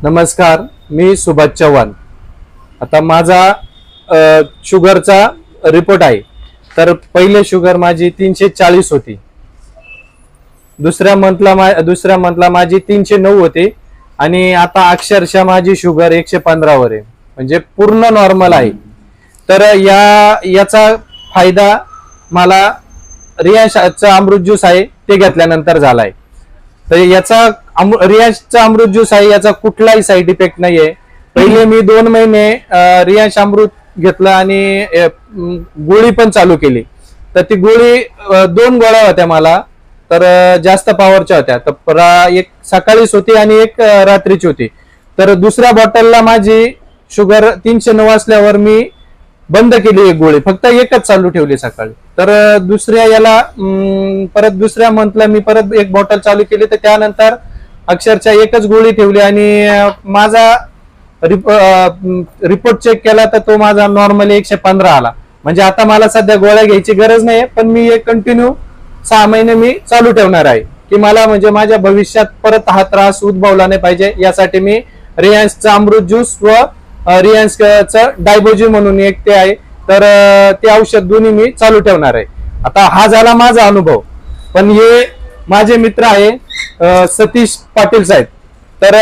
नमस्कार, मी सुभाष चव्हाण. आता माझा शुगरचा रिपोर्ट आहे. तर पहिले शुगर माझी 340 होती. दुसऱ्या मंथला माझी 309 होती आणि आता अक्षरशः माझी शुगर 115 वर आहे. म्हणजे पूर्ण नॉर्मल आहे. तर याचा फायदा मला रियांशचा अमृत ज्यूस आहे ते घेतल्यानंतर झालाय. तर याचा रियांशचा अमृत ज्यूस आहे, याचा कुठलाही साईड इफेक्ट नाहीये. पहिले मी 2 महिने रियांश अमृत घेतलं आणि गोळी पण चालू केली. तर ती गोळी 2 गोळ्या होत्या मला, तर जास्त पॉवरच्या होत्या. तर एक सकाळीच होती आणि एक रात्रीची होती. तर दुसऱ्या बॉटलला माझी शुगर 309 असल्यावर मी बंद केली एक गोळी, फक्त एकच चालू ठेवली सकाळी. तर परत दुसऱ्या मंथला मी परत एक बॉटल चालू केली. तर त्यानंतर अक्षरशः एकच गोळी ठेवली आणि माझा रिपोर्ट चेक केला तर तो माझा नॉर्मली 115 आला. म्हणजे आता मला सध्या गोळ्या घ्यायची गरज नाही, पण मी एक कंटिन्यू 6 महिने मी चालू ठेवणार आहे की मला म्हणजे माझ्या भविष्यात परत हा त्रास उद्भवला नाही पाहिजे. यासाठी मी रियांशचा अमृत ज्यूस व रियांशचं डायबोजी म्हणून एक ते आहे, तर ते औषध दोन्ही मी चालू ठेवणार आहे. आता हा झाला माझा अनुभव. पण हे माझे मित्र आहे सतीश पाटील साहेब. तर